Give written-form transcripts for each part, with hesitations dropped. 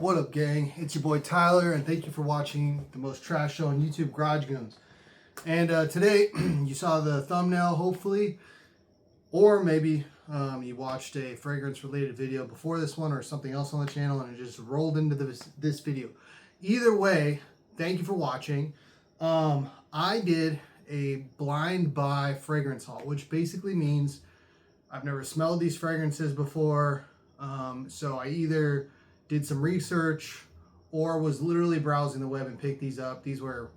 What up, gang? It's your boy Tyler, and thank you for watching the most trash show on YouTube, Garage Goons. And today, you saw the thumbnail, hopefully, or maybe you watched a fragrance-related video before this one or something else on the channel, and it just rolled into this video. Either way, thank you for watching. I did a blind buy fragrance haul, which basically means I've never smelled these fragrances before, so I either did some research or was literally browsing the web and picked these up. These were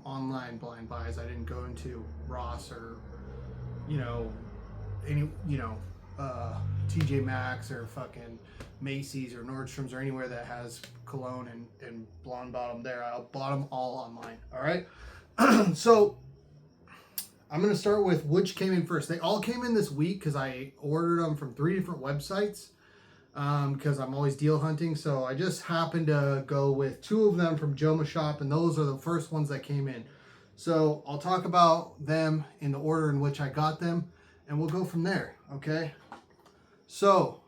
online blind buys. I didn't go into Ross or TJ Maxx or fucking Macy's or Nordstrom's or anywhere that has cologne and blonde bottom there. I bought them all online. All right. So I'm going to start with which came in first. They all came in this week because I ordered them from 3 different websites because I'm always deal hunting. So I just happened to go with 2 of them from Joma Shop, and those are the first ones that came in. So I'll talk about them in the order in which I got them, and we'll go from there, okay? So,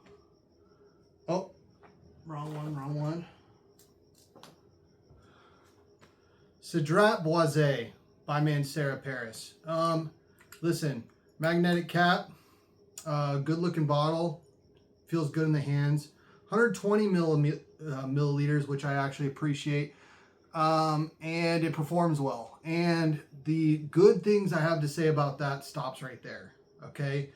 oh, wrong one. Cedrat Boisé by Mancera Paris. Listen, magnetic cap, good looking bottle, feels good in the hands. 120 milliliters, which I actually appreciate, and it performs well. And the good things I have to say about that stops right there. Okay.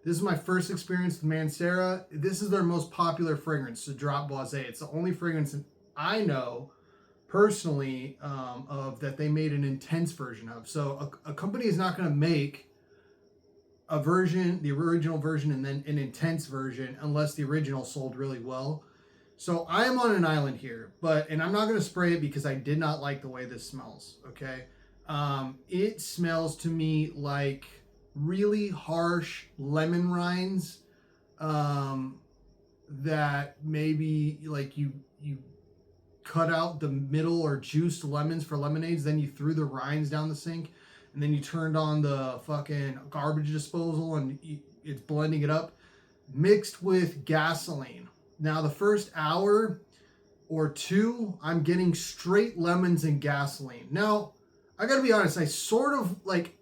This is my first experience with Mancera. This is their most popular fragrance, Cedrat Boisé. It's the only fragrance I know personally of that they made an intense version of. So a company is not going to make a version, the original version, and then an intense version unless the original sold really well. So I am on an island here, and I'm not going to spray it because I did not like the way this smells. Okay. It smells to me like really harsh lemon rinds that maybe like you cut out the middle or juiced lemons for lemonades, then you threw the rinds down the sink, and then you turned on the fucking garbage disposal and it's blending it up, mixed with gasoline. Now the first hour or 2, I'm getting straight lemons and gasoline. Now, I gotta be honest, I sort of like,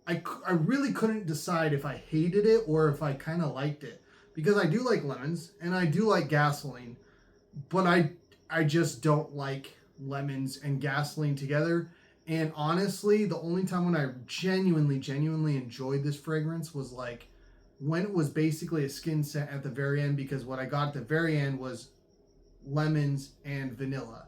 I really couldn't decide if I hated it or if I kind of liked it, because I do like lemons and I do like gasoline, but I just don't like lemons and gasoline together. And honestly, the only time when I genuinely enjoyed this fragrance was like when it was basically a skin scent at the very end, because what I got at the very end was lemons and vanilla.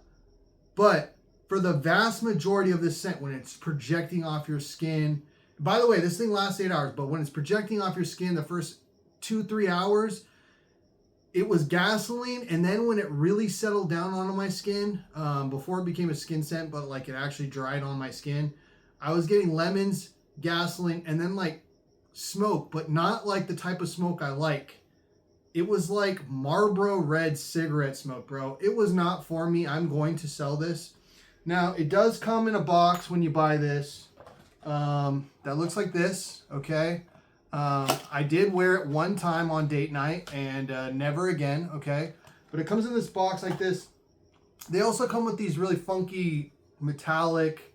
But for the vast majority of this scent, when it's projecting off your skin, by the way, this thing lasts 8 hours, but when it's projecting off your skin the first 2-3 hours, it was gasoline. And then when it really settled down onto my skin, before it became a skin scent, but like it actually dried on my skin, I was getting lemons, gasoline, and then like smoke, but not like the type of smoke I like. It was like Marlboro Red cigarette smoke, bro. It was not for me. I'm going to sell this. Now, it does come in a box when you buy this that looks like this, okay? I did wear it one time on date night and never again, okay? But it comes in this box like this. They also come with these really funky metallic,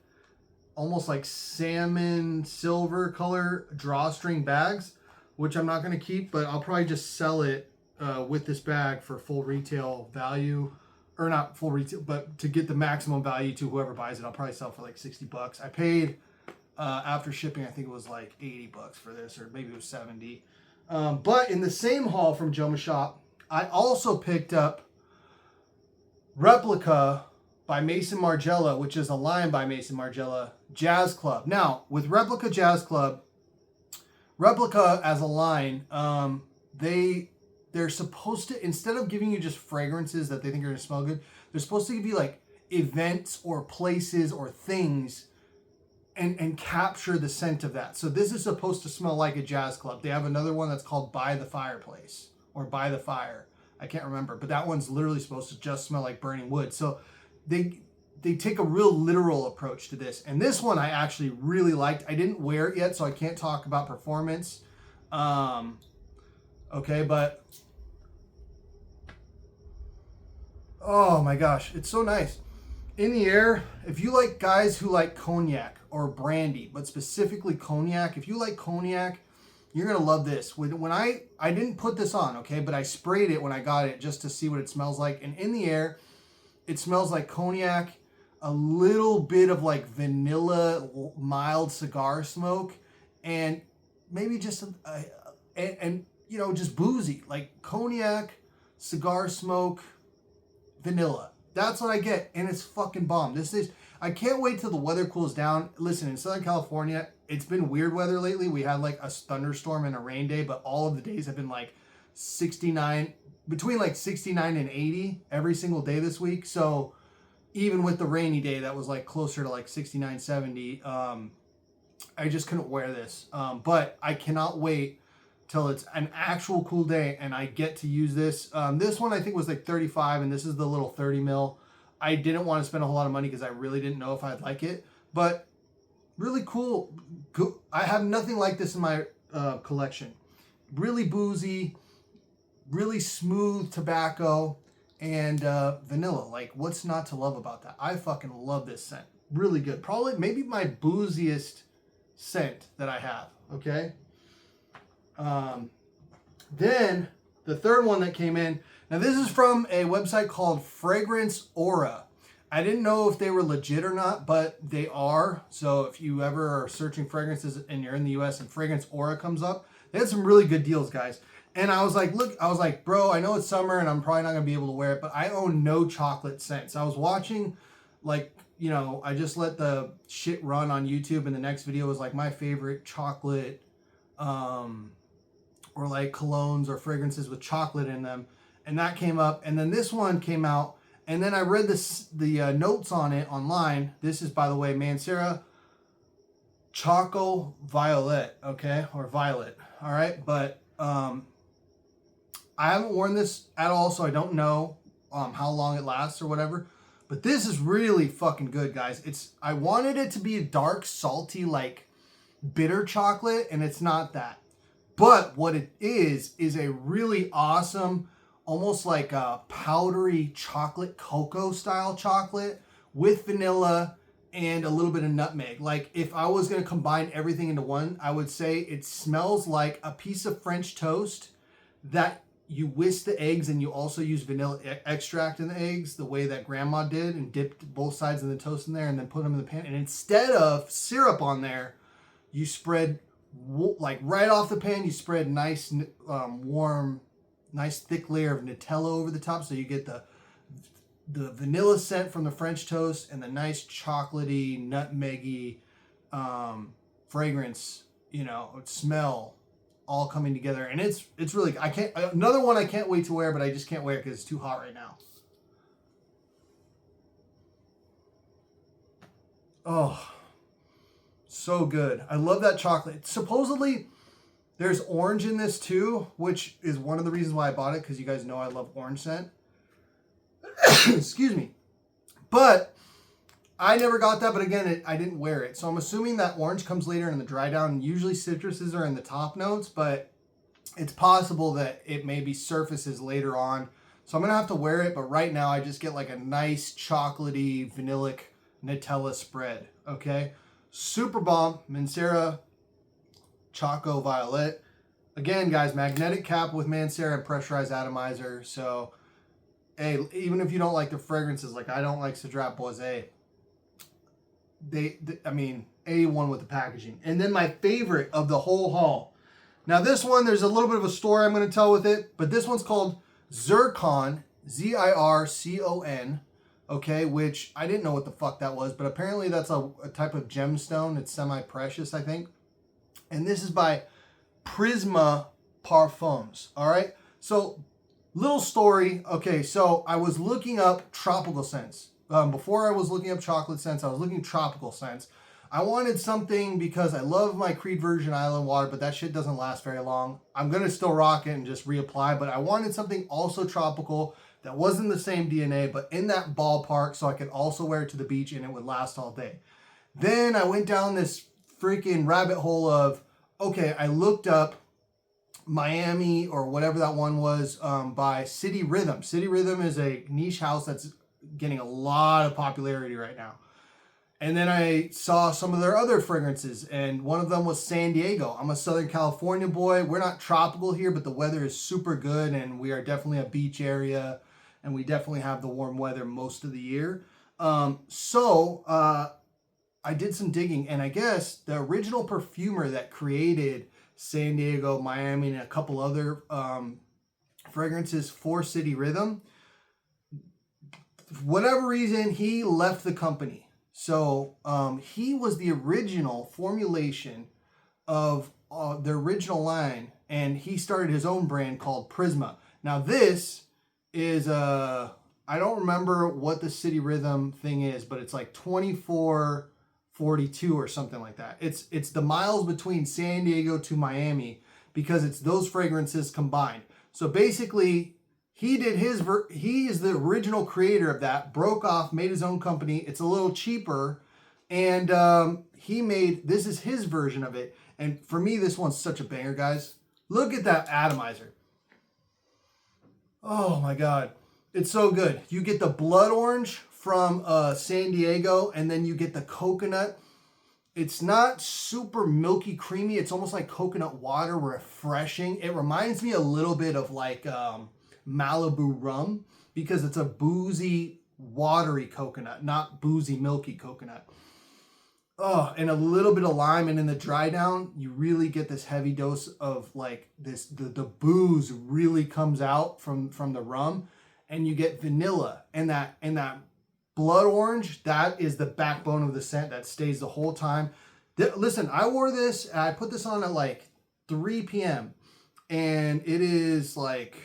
almost like salmon silver color drawstring bags, which I'm not going to keep, but I'll probably just sell it with this bag for full retail value. Or not full retail, but to get the maximum value to whoever buys it, I'll probably sell for like 60 bucks. I paid, after shipping, I think it was like 80 bucks for this, or maybe it was 70. But in the same haul from Joma Shop, I also picked up Replica by Maison Margiela, which is a line by Maison Margiela, Jazz Club. Now, with Replica Jazz Club, Replica as a line, they're supposed to, instead of giving you just fragrances that they think are going to smell good, they're supposed to give you like events or places or things and capture the scent of that. So this is supposed to smell like a jazz club. They have another one that's called By the Fireplace or By the Fire. I can't remember, but that one's literally supposed to just smell like burning wood. So they take a real literal approach to this. And this one I actually really liked. I didn't wear it yet, so I can't talk about performance. Okay, but Oh my gosh, it's so nice. In the air, if you like guys who like cognac or brandy, but specifically cognac, if you like cognac, you're gonna love this. When I didn't put this on, okay, but I sprayed it when I got it just to see what it smells like. And in the air, it smells like cognac, a little bit of like vanilla, mild cigar smoke, and maybe just and you know, just boozy, like cognac, cigar smoke, vanilla. That's what I get, and it's fucking bomb. This is. I can't wait till the weather cools down. Listen, in Southern California, it's been weird weather lately. We had like a thunderstorm and a rain day, but all of the days have been like 69, between like 69 and 80 every single day this week. So even with the rainy day that was like closer to like 69, 70, I just couldn't wear this. But I cannot wait till it's an actual cool day and I get to use this. This one I think was like 35, and this is the little 30 mil. I didn't want to spend a whole lot of money because I really didn't know if I'd like it, but really cool. I have nothing like this in my collection. Really boozy, really smooth tobacco, and vanilla. Like, what's not to love about that? I fucking love this scent. Really good. Probably, maybe my booziest scent that I have. Okay. Then the third one that came in. Now this is from a website called Fragrance Aura. I didn't know if they were legit or not, but they are. So if you ever are searching fragrances and you're in the US and Fragrance Aura comes up, they had some really good deals, guys. And I was like, bro, I know it's summer and I'm probably not gonna be able to wear it, but I own no chocolate scents. I was watching, like, you know, I just let the shit run on YouTube, and the next video was like my favorite chocolate, or like colognes or fragrances with chocolate in them. And that came up, and then this one came out, and then I read the notes on it online. This is, by the way, Mancera Choco Violet, okay, or Violet, all right. But I haven't worn this at all, so I don't know how long it lasts or whatever. But this is really fucking good, guys. I wanted it to be a dark, salty, like bitter chocolate, and it's not that. But what it is a really awesome, almost like a powdery chocolate cocoa style chocolate with vanilla and a little bit of nutmeg. Like, if I was going to combine everything into one, I would say it smells like a piece of French toast that you whisk the eggs and you also use vanilla extract in the eggs the way that grandma did, and dipped both sides of the toast in there and then put them in the pan. And instead of syrup on there, you spread, like right off the pan, you spread nice, warm, nice thick layer of Nutella over the top, so you get the vanilla scent from the French toast and the nice chocolatey, nutmeggy fragrance, you know, smell all coming together. And it's really, another one I can't wait to wear, but I just can't wear it because it's too hot right now. Oh, so good. I love that chocolate. Supposedly there's orange in this too, which is one of the reasons why I bought it, because you guys know I love orange scent. Excuse me. But I never got that, but again, I didn't wear it. So I'm assuming that orange comes later in the dry down, and usually citruses are in the top notes, but it's possible that it maybe surfaces later on. So I'm going to have to wear it, but right now I just get like a nice chocolatey, vanillic Nutella spread, okay? Super bomb, Mancera Choco Violet. Again, guys, magnetic cap with Mancera and pressurized atomizer. So, hey, even if you don't like the fragrances, like I don't like Cedrat Boisé, I mean, A1 with the packaging. And then my favorite of the whole haul. Now this one, there's a little bit of a story I'm going to tell with it, but this one's called Zircon, Zircon, okay, which I didn't know what the fuck that was, but apparently that's a type of gemstone. It's semi-precious, I think. And this is by Prisma Parfums, all right? So, little story. Okay, so I was looking up tropical scents. Before I was looking up chocolate scents, I was looking tropical scents. I wanted something because I love my Creed Virgin Island water, but that shit doesn't last very long. I'm going to still rock it and just reapply, but I wanted something also tropical that wasn't the same DNA, but in that ballpark, so I could also wear it to the beach and it would last all day. Then I went down this freaking rabbit hole of, okay, I looked up Miami or whatever that one was by City Rhythm. City Rhythm is a niche house that's getting a lot of popularity right now. And then I saw some of their other fragrances, and one of them was San Diego. I'm a Southern California boy. We're not tropical here, but the weather is super good, and we are definitely a beach area, and we definitely have the warm weather most of the year. I did some digging, and I guess the original perfumer that created San Diego, Miami, and a couple other fragrances for City Rhythm, for whatever reason, he left the company. So he was the original formulation of the original line, and he started his own brand called Prisma. Now this is I don't remember what the City Rhythm thing is, but it's like 2442 or something like that. It's the miles between San Diego to Miami, because it's those fragrances combined. So basically, he did he is the original creator of that, broke off, made his own company. It's a little cheaper, and this is his version of it. And for me, this one's such a banger, guys. Look at that atomizer. Oh my God. It's so good. You get the blood orange from San Diego, and then you get the coconut. It's not super milky creamy. It's almost like coconut water, refreshing. It reminds me a little bit of like Malibu rum, because it's a boozy, watery coconut, not boozy, milky coconut. Oh, and a little bit of lime, and in the dry down, you really get this heavy dose of like this. The booze really comes out from the rum, and you get vanilla, and that blood orange. That is the backbone of the scent that stays the whole time. Listen, I wore this. I put this on at like 3 p.m. and it is like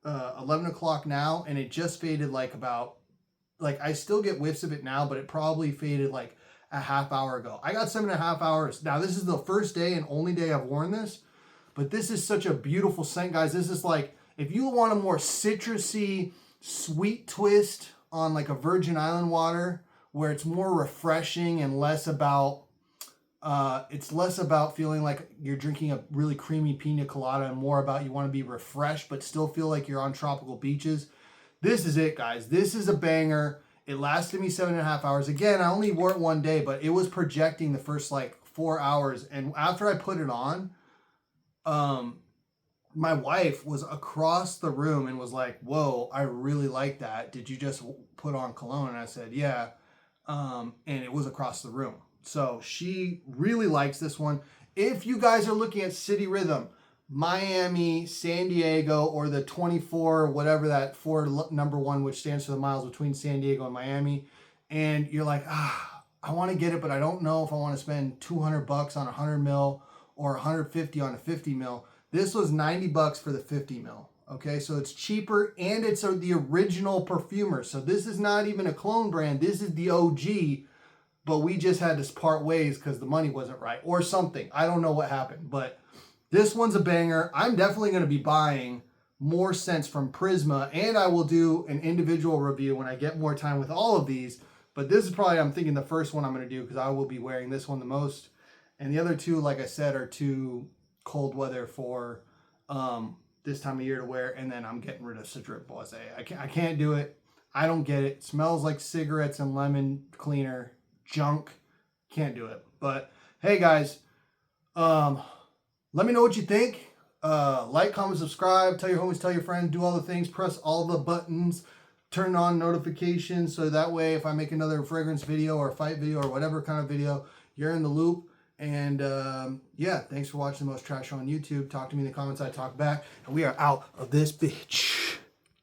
11 o'clock now, and it just faded like I still get whiffs of it now, but it probably faded like a half hour ago. I got 7.5 hours. Now, this is the first day and only day I've worn this, but this is such a beautiful scent, guys. This is like, if you want a more citrusy, sweet twist on like a Virgin Island water, where it's more refreshing and less about, it's less about feeling like you're drinking a really creamy pina colada, and more about you want to be refreshed, but still feel like you're on tropical beaches. This is it, guys. This is a banger. It lasted me 7.5 hours. Again, I only wore it one day, but it was projecting the first like 4 hours. And after I put it on, my wife was across the room and was like, "Whoa, I really like that. Did you just put on cologne?" And I said, "Yeah." And it was across the room. So she really likes this one. If you guys are looking at City Rhythm, Miami, San Diego, or the 24, whatever that number 1, which stands for the miles between San Diego and Miami, and you're like, I want to get it, but I don't know if I want to spend $200 on 100 mil or 150 on a 50 mil. This was $90 for the 50 mil. Okay, so it's cheaper, and it's the original perfumer. So this is not even a clone brand. This is the OG, but we just had to part ways because the money wasn't right or something. I don't know what happened, but this one's a banger. I'm definitely going to be buying more scents from Prisma, and I will do an individual review when I get more time with all of these. But this is probably, I'm thinking, the first one I'm going to do, because I will be wearing this one the most. And the other two, like I said, are too cold weather for this time of year to wear. And then I'm getting rid of Cedric Boise. I can't do it. I don't get it. Smells like cigarettes and lemon cleaner. Junk. Can't do it. But hey, guys, let me know what you think. Like, comment, subscribe, tell your homies, tell your friends, do all the things, press all the buttons, turn on notifications, so that way if I make another fragrance video or fight video or whatever kind of video, you're in the loop. And yeah, thanks for watching The Most Trash Show on YouTube. Talk to me in the comments, I talk back, and we are out of this bitch.